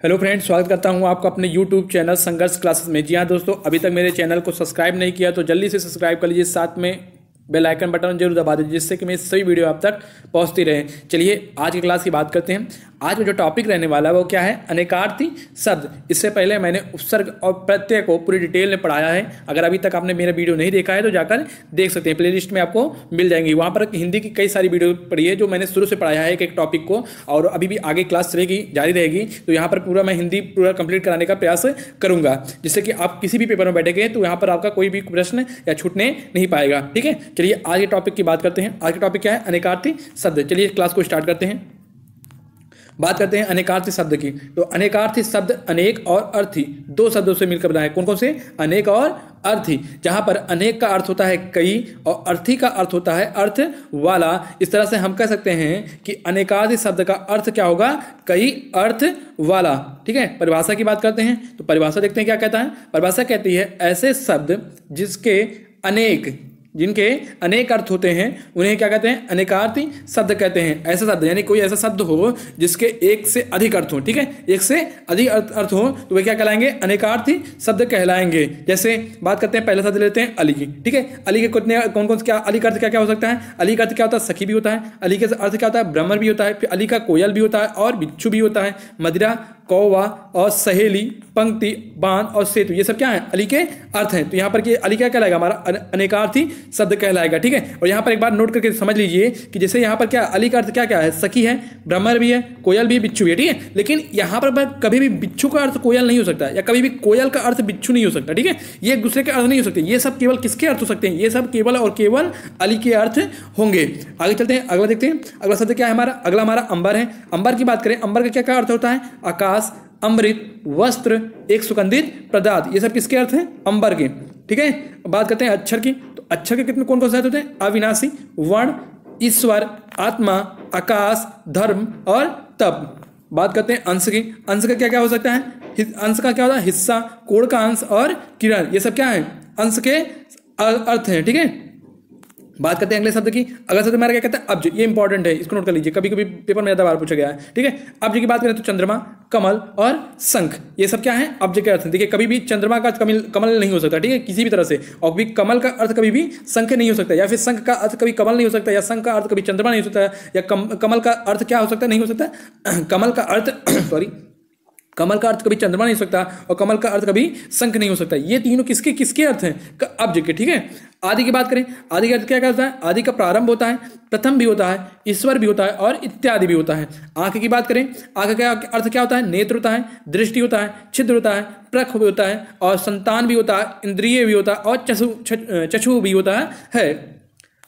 Hello friends, स्वागत करता हूं आपका अपने यूट्यूब चैनल संघर्ष क्लासेस में। जी हाँ दोस्तों, अभी तक मेरे चैनल को सब्सक्राइब नहीं किया तो जल्दी से सब्सक्राइब कर लीजिए, साथ में बेल आइकन बटन जरूर दबा दीजिए जिससे कि मेरी सभी वीडियो आप तक पहुंचती रहे। चलिए आज की क्लास की बात करते हैं। आज में जो टॉपिक रहने वाला है वो क्या है? अनेकार्थी शब्द। इससे पहले मैंने उपसर्ग और प्रत्यय को पूरी डिटेल में पढ़ाया है। अगर अभी तक आपने मेरा वीडियो नहीं देखा है तो जाकर देख सकते हैं, प्लेलिस्ट में आपको मिल जाएंगी। वहाँ पर हिंदी की कई सारी वीडियो पढ़ी है जो मैंने शुरू से पढ़ाया है एक टॉपिक को, और अभी भी आगे क्लास चलेगी, जारी रहेगी। तो यहाँ पर पूरा मैं हिंदी पूरा कंप्लीट कराने का प्रयास करूंगा, जिससे कि आप किसी भी पेपर में बैठेंगे तो यहाँ पर आपका कोई भी प्रश्न या छूटने नहीं पाएगा। ठीक है, चलिए आज के टॉपिक की बात करते हैं। आज का टॉपिक क्या है? अनेकार्थी शब्द। चलिए क्लास को स्टार्ट करते हैं। बात करते हैं अनेकार्थी शब्द की। तो अनेकार्थी शब्द अनेक और अर्थी दो शब्दों से मिलकर बना है। कौन कौन से? अनेक और अर्थी। जहां पर अनेक का अर्थ होता है कई और अर्थी का अर्थ होता है अर्थ वाला। इस तरह से हम कह सकते हैं कि अनेकार्थी शब्द का अर्थ क्या होगा? कई अर्थ वाला। ठीक है, परिभाषा की बात करते हैं। तो परिभाषा देखते हैं क्या कहता है। परिभाषा कहती है ऐसे शब्द जिनके अनेक अर्थ होते हैं उन्हें क्या कहते हैं? अनेकार्थी शब्द कहते हैं। ऐसा शब्द यानी कोई ऐसा शब्द हो जिसके एक से अधिक अर्थ हो। ठीक है, एक से अधिक अर्थ हो तो वे क्या कहलाएंगे? अनेकार्थी शब्द कहलाएंगे। जैसे बात करते हैं, पहला शब्द लेते हैं अली की। ठीक है, अली के कितने कौन कौन से क्या अली का अर्थ क्या क्या हो सकता है? अली का अर्थ क्या होता है? सखी भी होता है। अली का अर्थ क्या होता है? भ्रमर भी होता है। फिर अली का कोयल भी होता है और बिच्छू भी होता है। मदिरा, कौवा और सहेली, पंक्ति, बांध और सेतु, ये सब क्या है? अली के अर्थ हैं। तो यहाँ पर अली क्या कहलाएगा? हमारा अनेकार्थी शब्द कहलाएगा। ठीक है, और यहाँ पर एक बार नोट करके समझ लीजिए कि जैसे यहाँ पर क्या अली का अर्थ क्या क्या है? सखी है, भ्रमर भी है, कोयल भी है, बिच्छू भी है। ठीक है, लेकिन यहाँ पर कभी भी बिच्छू का अर्थ कोयल नहीं हो सकता या कभी भी कोयल का अर्थ बिच्छू नहीं हो सकता। ठीक है, ये एक दूसरे के अर्थ नहीं हो सकते। ये सब केवल किसके अर्थ हो सकते हैं? ये सब केवल और केवल अली के अर्थ होंगे। आगे चलते हैं, अगला देखते हैं। अगला शब्द क्या है हमारा? अगला हमारा अंबर है। अंबर की बात करें, अंबर का क्या क्या अर्थ होता है? आकाश, अमृत, वस्त्र, एक सुगंधित पदार्थ, ये सब किसके अर्थ हैं? अंबर के। ठीक है, बात करते हैं अक्षर की। तो अक्षर के कितने कौन कौन से अर्थ होते हैं? अविनाशी, वर्ण, ईश्वर, आत्मा, आकाश, धर्म और तप। बात करते हैं अंश की। अंश का क्या क्या हो सकता है? अंश का क्या होता है? हिस्सा, कोण का अंश और किरण, ये सब क्या है? अंश के अर्थ हैं। ठीक है, बात करते हैं अगले शब्द की। अगला शब्द हमारा क्या कहता है? अब्ज। ये इंपॉर्टेंट है, इसको नोट कर लीजिए, कभी कभी पेपर में ज्यादा बार पूछा गया है। ठीक है, अब्ज की बात करें तो चंद्रमा, कमल और शंख, ये सब क्या है? अब्ज के अर्थ हैं। देखिए, कभी भी चंद्रमा का कमल नहीं हो सकता। ठीक है, किसी भी तरह से। और भी कमल का अर्थ कभी भी शंख नहीं हो सकता, या फिर शंख का अर्थ कभी कमल नहीं हो सकता, या शंख का अर्थ कभी चंद्रमा नहीं हो सकता, या कमल का अर्थ क्या हो सकता है? नहीं हो सकता। कमल का अर्थ सॉरी कमल का अर्थ कभी चंद्रमा नहीं हो सकता और कमल का अर्थ कभी शंख नहीं हो सकता। ये तीनों किसके किसके अर्थ हैं? अब्ज के। ठीक है, आदि की बात करें, आदि का अर्थ क्या होता है? आदि का प्रारंभ होता है, प्रथम भी होता है, ईश्वर भी होता है और इत्यादि भी होता है। आंख की बात करें, आंख का अर्थ क्या होता है? नेत्र होता है, दृष्टि होता है, छिद्र होता है, प्रख भी होता है और संतान भी होता है, इंद्रिय भी होता है और चक्षु भी होता है।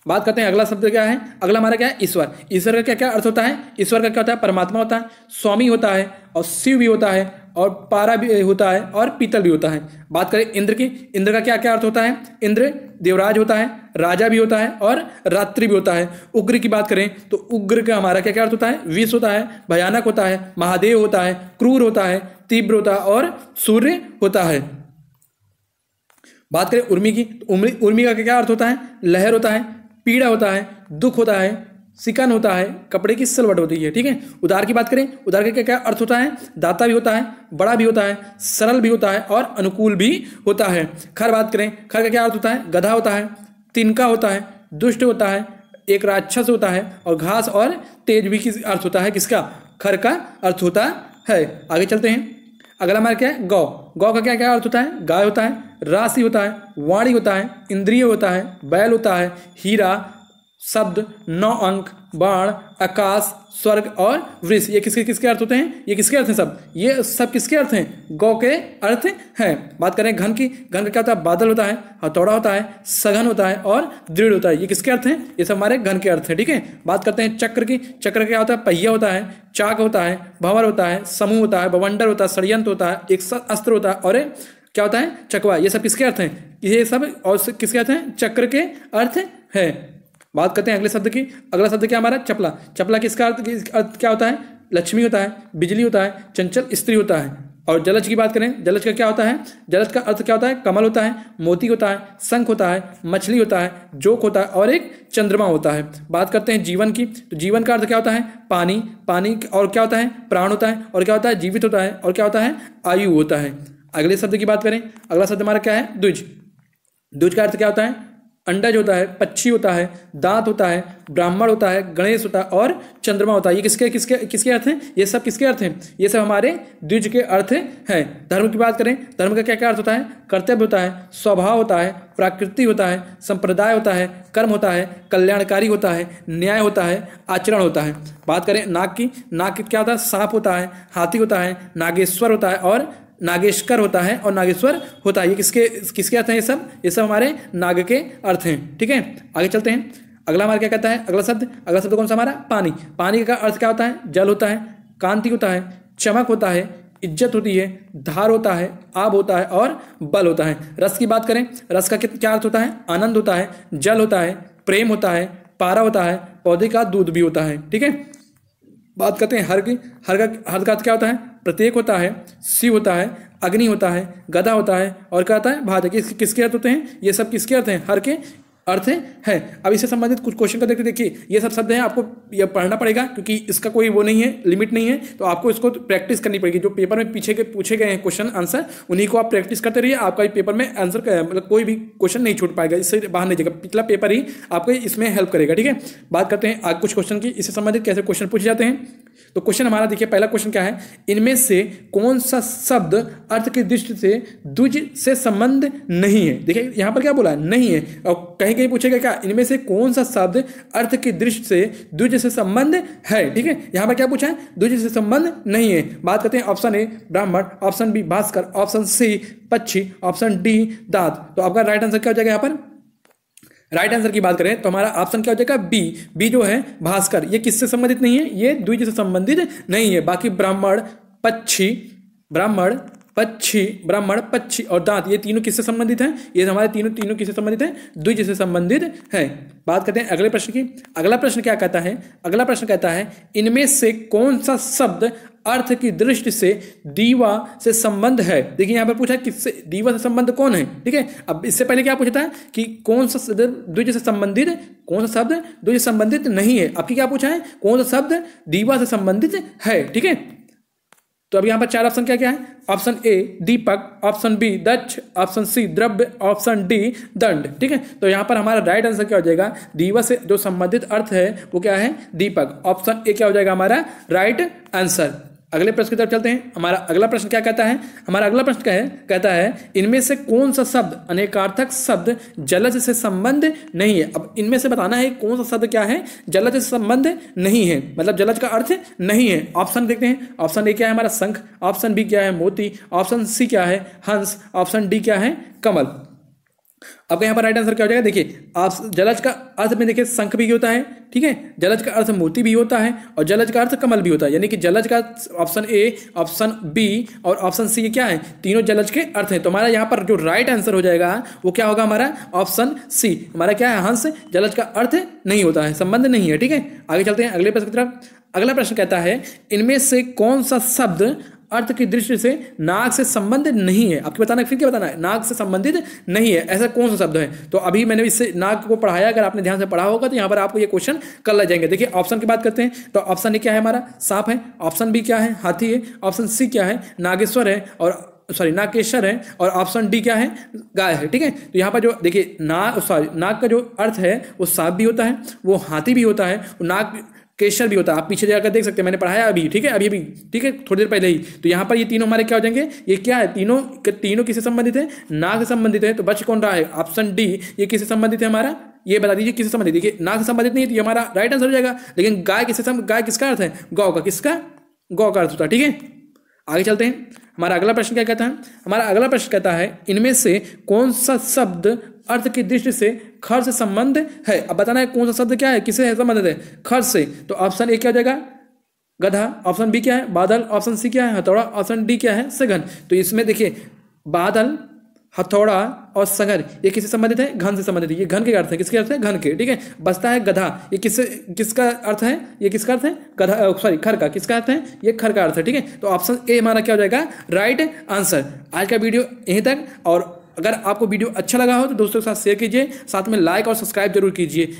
बात करते हैं अगला शब्द क्या है। अगला हमारा क्या है? ईश्वर। ईश्वर का क्या क्या अर्थ होता है? ईश्वर का क्या होता है? परमात्मा होता है, स्वामी होता है और शिव भी होता है और पारा भी होता है और पीतल भी होता है। बात करें इंद्र की। इंद्र का क्या क्या अर्थ होता है? इंद्र देवराज होता है, राजा भी होता है और रात्रि भी होता है। उग्र की बात करें तो उग्र का हमारा क्या क्या अर्थ होता है? विष होता है, भयानक होता है, महादेव होता है, क्रूर होता है, तीव्र होता है और सूर्य होता है। बात करें उर्मी की। उर्मी का क्या अर्थ होता है? लहर होता है, पीड़ा होता है, दुख होता है, सिकन होता है, कपड़े की सिलवट होती है। ठीक है, उदार की बात करें, उदार का क्या क्या अर्थ होता है? दाता भी होता है, बड़ा भी होता है, सरल भी होता है और अनुकूल भी होता है। खर बात करें, खर का क्या अर्थ होता है? गधा होता है, तिनका होता है, दुष्ट होता है, एक राक्षस होता है और घास और तेज भी किस अर्थ होता है? किसका? खर का अर्थ होता है। आगे चलते हैं, अगला हमारा क्या है? गौ। गौ का क्या क्या अर्थ होता है? गाय होता है, राशि होता है, वाणी होता है, इंद्रिय होता है, बैल होता है, हीरा, शब्द, 9 अंक, बाण, आकाश, स्वर्ग और वृष, ये किसके किसके अर्थ होते हैं? ये किसके अर्थ हैं सब? ये सब किसके अर्थ हैं? गौ के अर्थ हैं। बात करें घन की। घन का क्या होता है? बादल होता है, हथौड़ा होता है, सघन होता है और दृढ़ होता है। ये किसके अर्थ हैं? ये सब हमारे घन के अर्थ हैं। ठीक है, बात करते हैं चक्र की। चक्र क्या होता है? पहिया होता है, चाक होता है, भंवर होता है, समूह होता है, बवंडर होता है, षड्यंत्र होता है, एक अस्त्र होता है और क्या होता है? चकवा। ये सब किसके अर्थ हैं? ये सब और किसके अर्थ हैं? चक्र के अर्थ है। बात करते हैं अगले शब्द की। अगला शब्द क्या हमारा? चपला। चपला किसका अर्थ क्या होता है? लक्ष्मी होता है, बिजली होता है, चंचल स्त्री होता है। और जलज की बात करें, जलज का क्या होता है, जलज का अर्थ क्या होता है, कमल होता है, मोती होता है, शंख होता है, मछली होता है, जोक होता है और एक चंद्रमा होता है। बात करते हैं जीवन की, तो जीवन का अर्थ क्या होता है, पानी, पानी और क्या होता है, प्राण होता है और क्या होता है, जीवित होता है और क्या होता है, आयु होता है। अगले शब्द की बात करें, अगला शब्द हमारा क्या है, द्विज। द्विज का अर्थ क्या होता है, अंडज होता है, पक्षी होता है, दांत होता है, ब्राह्मण होता है, गणेश होता है और चंद्रमा होता है। ये किसके किसके किसके अर्थ हैं, ये सब किसके अर्थ हैं, ये सब हमारे द्विज के अर्थ हैं। धर्म की बात करें, धर्म का क्या क्या अर्थ होता है, कर्तव्य होता है, स्वभाव होता है, प्रकृति होता है, संप्रदाय होता है, कर्म होता है, कल्याणकारी होता है, न्याय होता है, आचरण होता है। बात करें नाग की, नाग की क्या होता है, सांप होता है, हाथी होता है, नागेश्वर होता है और नागेश्वर होता है और नागेश्वर होता है। ये किसके किसके अर्थ हैं, ये सब हमारे नाग के अर्थ हैं। ठीक है, आगे चलते हैं। अगला हमारा क्या कहता है, अगला शब्द कौन सा हमारा, पानी। पानी का अर्थ क्या होता है, जल होता है, कांति होता है, चमक होता है, इज्जत होती है, धार होता है, आब होता है और बल होता है। रस की बात करें, रस का क्या अर्थ होता है, आनंद होता है, जल होता है, प्रेम होता है, पारा होता है, पौधे का दूध भी होता है। ठीक है, बात करते हैं हर की। हर का अर्थ क्या होता है, प्रत्येक होता है, शिव होता है, अग्नि होता है, गदा होता है और क्या होता है, भात। किसके अर्थ होते हैं, ये सब किसके अर्थ हैं, हर के अर्थ है। अब इससे संबंधित कुछ क्वेश्चन का देखिए, ये सब शब्द हैं, आपको ये पढ़ना पड़ेगा क्योंकि इसका कोई वो नहीं है, लिमिट नहीं है, तो आपको इसको प्रैक्टिस करनी पड़ेगी। जो पेपर में पीछे के पूछे गए हैं क्वेश्चन आंसर, उन्हीं को आप प्रैक्टिस करते रहिए। आपका पेपर में आंसर मतलब कोई भी क्वेश्चन नहीं छूट पाएगा, इससे बाहर नहीं जाएगा, पिछला पेपर ही आपको इसमें हेल्प करेगा। ठीक है, बात करते हैं आज कुछ क्वेश्चन की, इससे संबंधित कैसे क्वेश्चन पूछे जाते हैं। तो क्वेश्चन हमारा देखिए, पहला क्वेश्चन क्या है, इनमें से कौन सा शब्द अर्थ की दृष्टि से द्विज से संबंध नहीं है। देखिए यहाँ पर क्या बोला है, नहीं है, और कहीं कहीं पूछेगा क्या, इनमें से कौन सा शब्द अर्थ की दृष्टि से द्विज से संबंध है। ठीक है, यहाँ पर क्या पूछा है, द्विज से संबंध नहीं है। बात करते हैं ऑप्शन ए ब्राह्मण, ऑप्शन बी भास्कर, ऑप्शन सी पक्षी, ऑप्शन डी दांत। तो आपका राइट आंसर क्या हो जाएगा, यहाँ पर राइट आंसर की बात करें तो हमारा ऑप्शन क्या हो जाएगा, बी। बी जो है भास्कर, ये किससे संबंधित नहीं है, ये द्विज से संबंधित नहीं है। बाकी ब्राह्मण, पक्षी, ब्राह्मण पक्षी और दांत, ये तीनों किससे संबंधित हैं, ये हमारे तीनों किससे संबंधित हैं, द्विज से संबंधित हैं। बात करते हैं अगले प्रश्न की। अगला प्रश्न क्या कहता है, अगला प्रश्न कहता है, इनमें से कौन सा शब्द अर्थ की दृष्टि से दीवा से संबंध है। देखिए यहाँ पर पूछा किससे, दीवा से संबंध कौन है। ठीक है, अब इससे पहले क्या पूछता है कि कौन सा शब्द द्विज से संबंधित, कौन सा शब्द द्विज से संबंधित नहीं है। आपकी क्या पूछा है, कौन सा शब्द दीवा से संबंधित है। ठीक है, तो अब यहाँ पर चार ऑप्शन क्या क्या है, ऑप्शन ए दीपक, ऑप्शन बी दक्ष, ऑप्शन सी द्रव्य, ऑप्शन डी दंड। ठीक है, तो यहाँ पर हमारा राइट आंसर क्या हो जाएगा, दीवा से जो संबंधित अर्थ है वो क्या है, दीपक। ऑप्शन ए क्या हो जाएगा हमारा राइट आंसर। अगले प्रश्न की तरफ चलते हैं। हमारा अगला प्रश्न क्या कहता है, हमारा अगला प्रश्न क्या है, कहता है इनमें से कौन सा शब्द, अनेकार्थक शब्द जलज से संबंध नहीं है। अब इनमें से बताना है कौन सा शब्द क्या है, जलज से संबंध नहीं है, मतलब जलज का अर्थ नहीं है। ऑप्शन देखते हैं, ऑप्शन ए क्या है हमारा शंख, ऑप्शन बी क्या है मोती, ऑप्शन सी क्या है हंस, ऑप्शन डी क्या है कमल। अब यहाँ पर राइट आंसर क्या हो जाएगा, देखिए आप जलज का अर्थ में देखिए शंख भी होता है, ठीक है, जलज का अर्थ मोती भी होता है और जलज का अर्थ कमल भी होता है। यानी कि जलज का ऑप्शन ए, ऑप्शन बी और ऑप्शन सी क्या है, तीनों जलज के अर्थ हैं। तो हमारा यहाँ पर जो राइट आंसर हो जाएगा वो क्या होगा, हमारा ऑप्शन सी। हमारा क्या है, हंस जलज का अर्थ नहीं होता है, संबंध नहीं है। ठीक है, आगे चलते हैं अगले प्रश्न की तरफ। अगला प्रश्न कहता है इनमें से कौन सा शब्द अर्थ की दृष्टि से नाग से संबंधित नहीं है। आपको बताना, फिर क्या बताना है, नाग से संबंधित नहीं है, ऐसा कौन सा शब्द है। तो अभी मैंने इससे नाग को पढ़ाया, अगर आपने ध्यान से पढ़ा होगा तो यहाँ पर आपको ये क्वेश्चन कर ले जाएंगे। देखिए ऑप्शन की बात करते हैं, तो ऑप्शन ए क्या है हमारा सांप है, ऑप्शन बी क्या है हाथी है, ऑप्शन सी क्या है नागेश्वर है और नागेश्वर है और ऑप्शन डी क्या है गाय है। ठीक है, तो यहाँ पर जो देखिए नाग का जो अर्थ है वो सांप भी होता है, वो हाथी भी होता है, नाग केशर भी होता है। आप पीछे जाकर देख सकते हैं, मैंने पढ़ाया अभी। ठीक है, अभी ठीक है, थोड़ी देर पहले ही। तो यहाँ पर ये तीनों हमारे क्या हो जाएंगे, ये क्या है, तीनों किससे संबंधित है, नाग से संबंधित है। तो बच कौन रहा है, ऑप्शन डी, ये किससे संबंधित है हमारा, ये बता दीजिए किससे संबंधित। देखिए नाग से संबंधित नहीं है तो ये हमारा राइट आंसर हो जाएगा। लेकिन गाय गाय किसका अर्थ है, गौ का, किसका, गौ का अर्थ होता है। ठीक है, आगे चलते हैं। हमारा अगला प्रश्न क्या कहता है, हमारा अगला प्रश्न कहता है इनमें से कौन सा शब्द अर्थ की दृष्टि से खर से संबंध है। अब बताना है कौन सा शब्द क्या है, किससे संबंधित है, खर से। तो ऑप्शन ए क्या हो जाएगा गधा, ऑप्शन बी क्या है बादल, ऑप्शन सी क्या है हथौड़ा, ऑप्शन डी क्या है सघन। तो इसमें देखिए बादल, हथौड़ा और संगर ये किससे संबंधित है? घन से संबंधित है। ये घन के अर्थ है, किसके अर्थ है? घन के। ठीक है, बचता है गधा, ये किसका अर्थ है? ये किसका अर्थ है? गधा, सॉरी खर का। किसका अर्थ है? ये खर का अर्थ है। ठीक है, तो ऑप्शन ए हमारा क्या हो जाएगा? Right answer. आज का वीडियो यहीं तक, और अगर आपको वीडियो अच्छा लगा हो तो दोस्तों के साथ शेयर कीजिए, साथ में लाइक और सब्सक्राइब जरूर कीजिए।